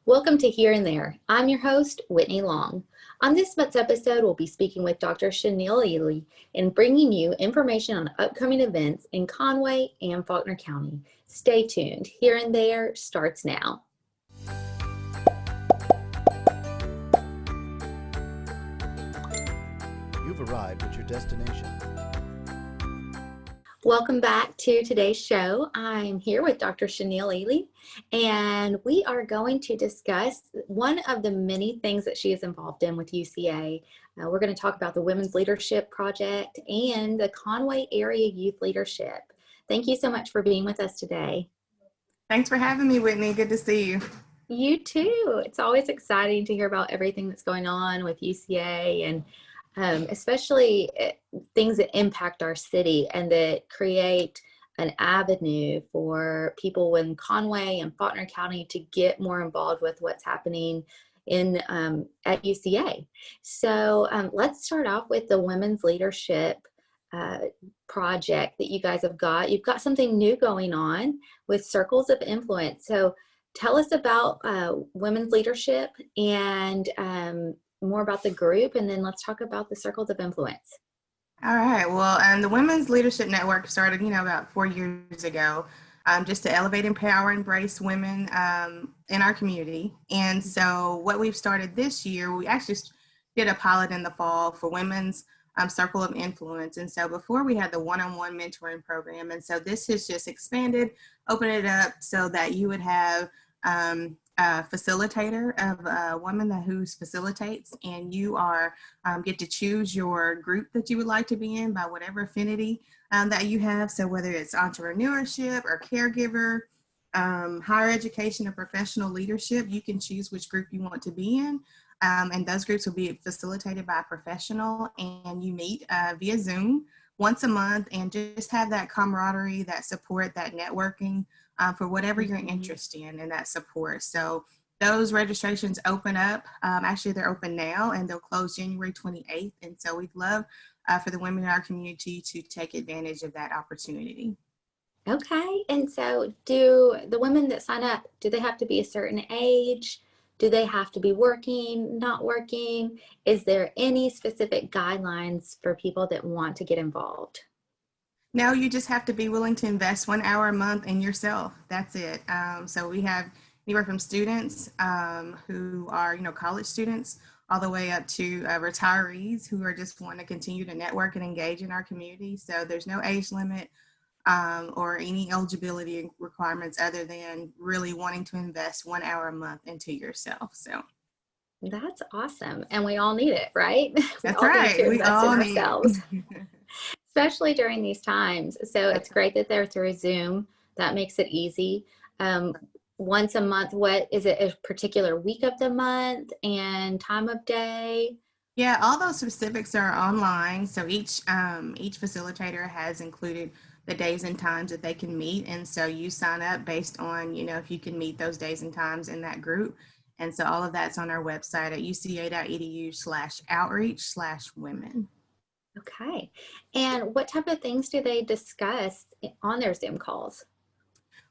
Welcome to Here and There. I'm your host, Whitney Long. On this month's episode, we'll be speaking with Dr. Shaniel Ealy and bringing you information on upcoming events in Conway and Faulkner County. Stay tuned. Here and There starts now. You've arrived at your destination. Welcome back to today's show. I'm here with Dr. Shaniel Ealy, and we are going to discuss one of the many things that she is involved in with UCA. We're going to talk about the Women's Leadership Project and the Conway Area Youth Leadership. Thank you so much for being with us today. Thanks for having me, Whitney. Good to see you. You too. It's always exciting to hear about everything that's going on with UCA and especially things that impact our city and that create an avenue for people in Conway and Faulkner County to get more involved with what's happening in at UCA. So let's start off with the Women's Leadership project that you guys have got. You've got something new going on with Circles of Influence. So tell us about women's leadership and more about the group, and then let's talk about the Circles of Influence. All right. Well, the Women's Leadership Network started, about 4 years ago, just to elevate, empower, embrace women in our community. And so what we've started this year, we actually did a pilot in the fall for Women's Circle of Influence. And so before we had the one-on-one mentoring program. And so this has just expanded, opened it up so that you would have a facilitator of a woman who facilitates, and you get to choose your group that you would like to be in by whatever affinity that you have. So whether it's entrepreneurship or caregiver, higher education or professional leadership, you can choose which group you want to be in. And those groups will be facilitated by a professional, and you meet via Zoom once a month and just have that camaraderie, that support, that networking for whatever you're interested in and that support. So those registrations open up. Actually, they're open now and they'll close January 28th. And so we'd love for the women in our community to take advantage of that opportunity. Okay. And so do the women that sign up, do they have to be a certain age? Do they have to be working, not working? Is there any specific guidelines for people that want to get involved? No, you just have to be willing to invest 1 hour a month in yourself. That's it. So we have anywhere from students who are, college students, all the way up to retirees who are just wanting to continue to network and engage in our community. So there's no age limit or any eligibility requirements other than really wanting to invest 1 hour a month into yourself. So that's awesome. And we all need it, right? That's right. We all need ourselves. Especially during these times. So it's great that they're through Zoom. That makes it easy. Once a month, what is it, a particular week of the month and time of day? Yeah, all those specifics are online. So each facilitator has included the days and times that they can meet. And so you sign up based on, if you can meet those days and times in that group. And so all of that's on our website at uca.edu/outreach/women. Okay. And what type of things do they discuss on their Zoom calls?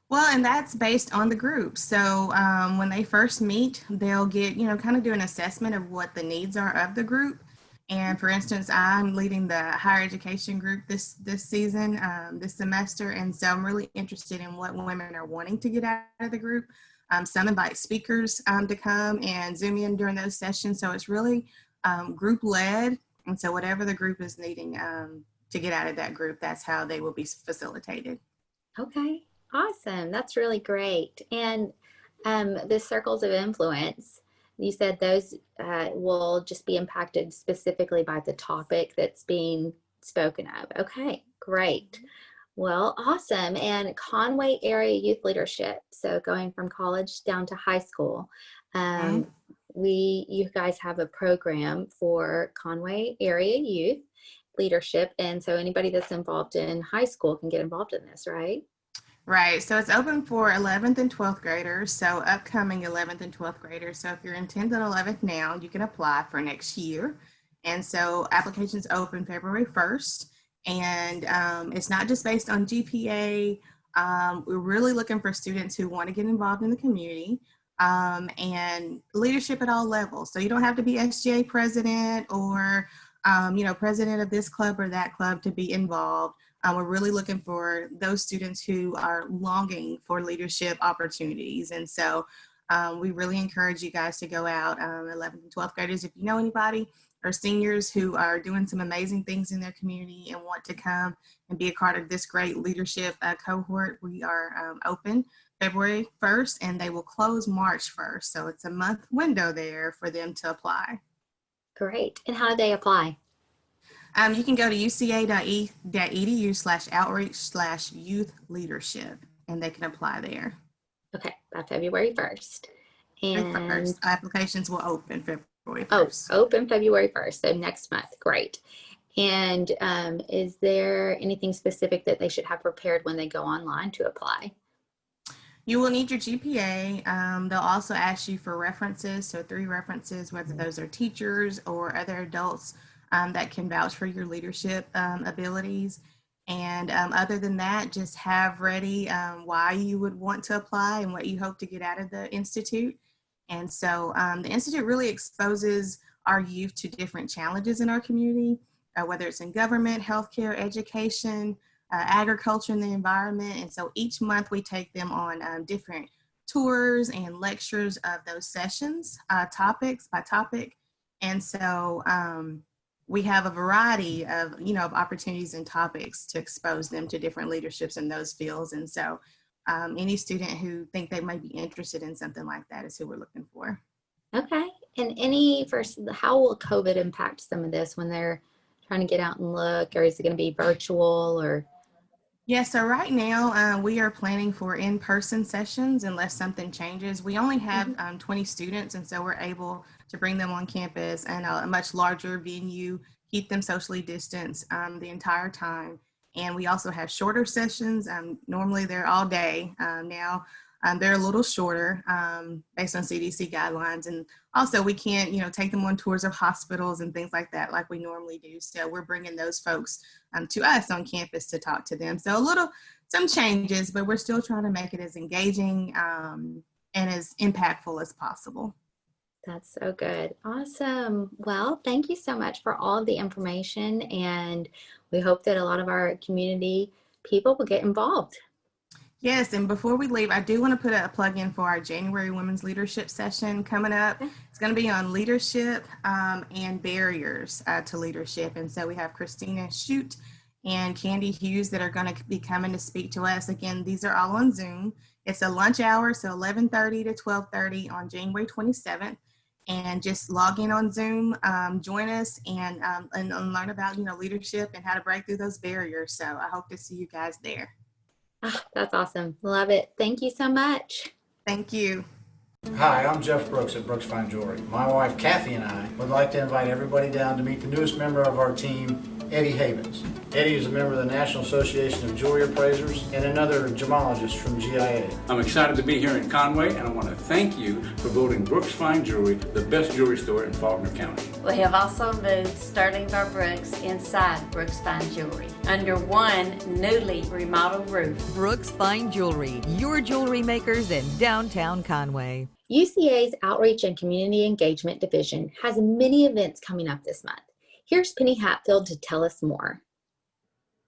Well, and that's based on the group. So when they first meet, they'll get, kind of do an assessment of what the needs are of the group. And for instance, I'm leading the higher education group this season, this semester. And so I'm really interested in what women are wanting to get out of the group. Some invite speakers to come and Zoom in during those sessions. So it's really group led. And so whatever the group is needing to get out of that group, that's how they will be facilitated. Okay, awesome. That's really great. And the Circles of Influence, you said those will just be impacted specifically by the topic that's being spoken of. Okay, great. Well, awesome. And Conway Area Youth Leadership, so going from college down to high school. You guys have a program for Conway Area Youth Leadership, and so anybody that's involved in high school can get involved in this, right? Right. So it's open for 11th and 12th graders, so upcoming 11th and 12th graders. So if you're in 10th and 11th now, you can apply for next year. And so applications open February 1st, and it's not just based on GPA. We're really looking for students who want to get involved in the community. and leadership at all levels. So you don't have to be SGA president or, president of this club or that club to be involved. We're really looking for those students who are longing for leadership opportunities. And so we really encourage you guys to go out, 11th and 12th graders, if you know anybody, or seniors who are doing some amazing things in their community and want to come and be a part of this great leadership cohort. We are open February 1st and they will close March 1st. So it's a month window there for them to apply. Great. And how do they apply? You can go to uca.edu/outreach/youth leadership and they can apply there. Okay, by February 1st. And first, applications will open February 1st. Oh, open February 1st, so next month. Great. And is there anything specific that they should have prepared when they go online to apply? You will need your GPA. They'll also ask you for references, so 3 references, whether those are teachers or other adults that can vouch for your leadership abilities. And other than that, just have ready why you would want to apply and what you hope to get out of the Institute. And so the Institute really exposes our youth to different challenges in our community, whether it's in government, healthcare, education, agriculture, and the environment. And so each month we take them on different tours and lectures of those sessions, topics by topic. And so we have a variety of, of opportunities and topics to expose them to different leaderships in those fields. And so any student who think they might be interested in something like that is who we're looking for. Okay. And how will COVID impact some of this when they're trying to get out and look, or is it going to be virtual or? Yeah, so right now we are planning for in-person sessions unless something changes. We only have 20 students, and so we're able to bring them on campus and a much larger venue, keep them socially distanced the entire time. And we also have shorter sessions. Normally they're all day. Now they're a little shorter based on CDC guidelines. And also we can't, take them on tours of hospitals and things like that like we normally do. So we're bringing those folks to us on campus to talk to them. So some changes, but we're still trying to make it as engaging and as impactful as possible. That's so good. Awesome. Well, thank you so much for all of the information, and we hope that a lot of our community people will get involved. Yes, and before we leave, I do want to put a plug in for our January Women's Leadership Session coming up. It's going to be on leadership and barriers to leadership. And so we have Christina Shute and Candy Hughes that are going to be coming to speak to us. Again, these are all on Zoom. It's a lunch hour, so 11:30 to 12:30 on January 27th. And just log in on Zoom, join us, and learn about leadership and how to break through those barriers. So I hope to see you guys there. Oh, that's awesome. Love it. Thank you so much. Thank you. Hi, I'm Jeff Brooks at Brooks Fine Jewelry. My wife Kathy and I would like to invite everybody down to meet the newest member of our team, Eddie Havens. Eddie is a member of the National Association of Jewelry Appraisers and another gemologist from GIA. I'm excited to be here in Conway, and I want to thank you for voting Brooks Fine Jewelry the best jewelry store in Faulkner County. We have also moved Sterling Bar Brooks inside Brooks Fine Jewelry under one newly remodeled roof. Brooks Fine Jewelry, your jewelry makers in downtown Conway. UCA's Outreach and Community Engagement Division has many events coming up this month. Here's Penny Hatfield to tell us more.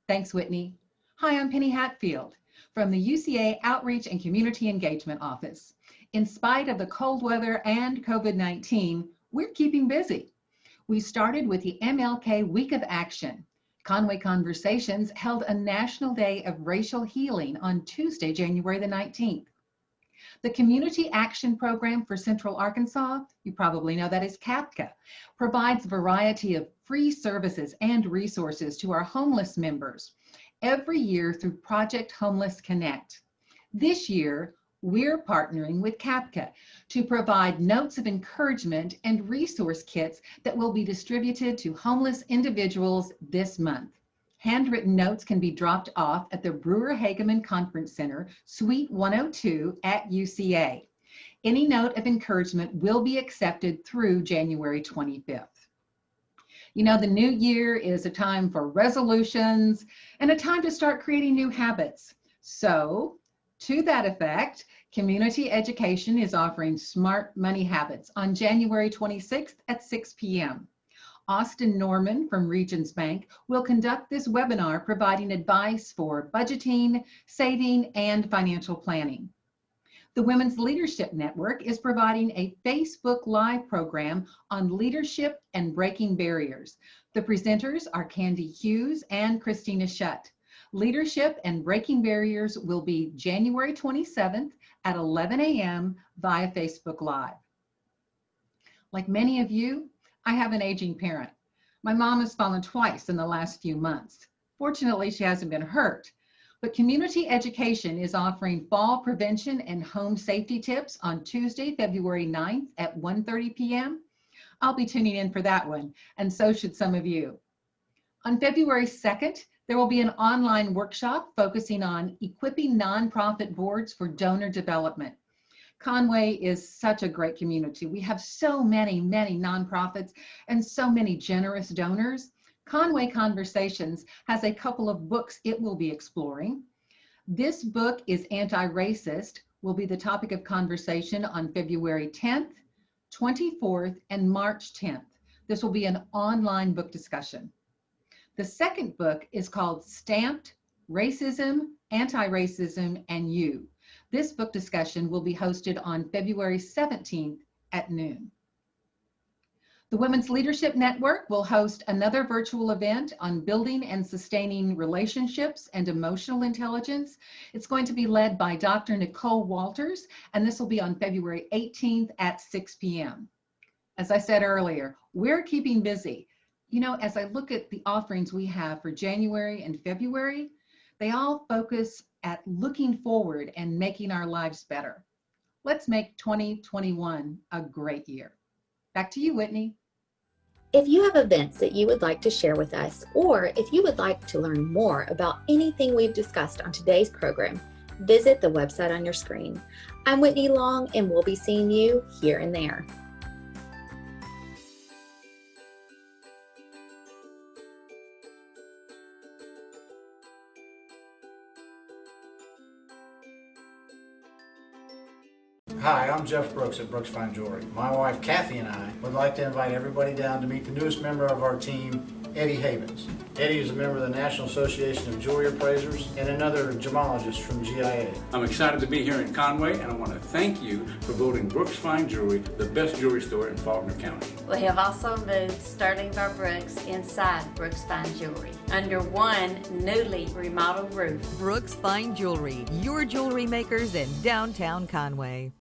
Thanks, Whitney. Hi, I'm Penny Hatfield from the UCA Outreach and Community Engagement Office. In spite of the cold weather and COVID-19, we're keeping busy. We started with the MLK Week of Action. Conway Conversations held a National Day of Racial Healing on Tuesday, January the 19th. The Community Action Program for Central Arkansas, you probably know that is CAPCA, provides a variety of free services and resources to our homeless members every year through Project Homeless Connect. This year, we're partnering with CAPCA to provide notes of encouragement and resource kits that will be distributed to homeless individuals this month. Handwritten notes can be dropped off at the Brewer Hageman Conference Center, Suite 102 at UCA. Any note of encouragement will be accepted through January 25th. You know, the new year is a time for resolutions and a time to start creating new habits. So, to that effect, Community Education is offering Smart Money Habits on January 26th at 6 p.m. Austin Norman from Regions Bank will conduct this webinar providing advice for budgeting, saving, and financial planning. The Women's Leadership Network is providing a Facebook Live program on leadership and breaking barriers. The presenters are Candy Hughes and Christina Shutt. Leadership and Breaking Barriers will be January 27th at 11 a.m. via Facebook Live. Like many of you, I have an aging parent. My mom has fallen twice in the last few months. Fortunately, she hasn't been hurt. But Community Education is offering fall prevention and home safety tips on Tuesday, February 9th at 1:30 p.m. I'll be tuning in for that one, and so should some of you. On February 2nd, there will be an online workshop focusing on equipping nonprofit boards for donor development. Conway is such a great community. We have so many nonprofits and so many generous donors. Conway Conversations has a couple of books it will be exploring. This book is Anti-Racist, will be the topic of conversation on February 10th, 24th, and March 10th. This will be an online book discussion. The second book is called Stamped: Racism, Anti-Racism, and You. This book discussion will be hosted on February 17th at noon. The Women's Leadership Network will host another virtual event on building and sustaining relationships and emotional intelligence. It's going to be led by Dr. Nicole Walters, and this will be on February 18th at 6 p.m. As I said earlier, we're keeping busy. You know, as I look at the offerings we have for January and February, they all focus at looking forward and making our lives better. Let's make 2021 a great year. Back to you, Whitney. If you have events that you would like to share with us, or if you would like to learn more about anything we've discussed on today's program, visit the website on your screen. I'm Whitney Long, and we'll be seeing you here and there. Hi, I'm Jeff Brooks at Brooks Fine Jewelry. My wife Kathy and I would like to invite everybody down to meet the newest member of our team, Eddie Havens. Eddie is a member of the National Association of Jewelry Appraisers and another gemologist from GIA. I'm excited to be here in Conway, and I want to thank you for voting Brooks Fine Jewelry the best jewelry store in Faulkner County. We have also moved Sterling Bar Brooks inside Brooks Fine Jewelry under one newly remodeled roof. Brooks Fine Jewelry, your jewelry makers in downtown Conway.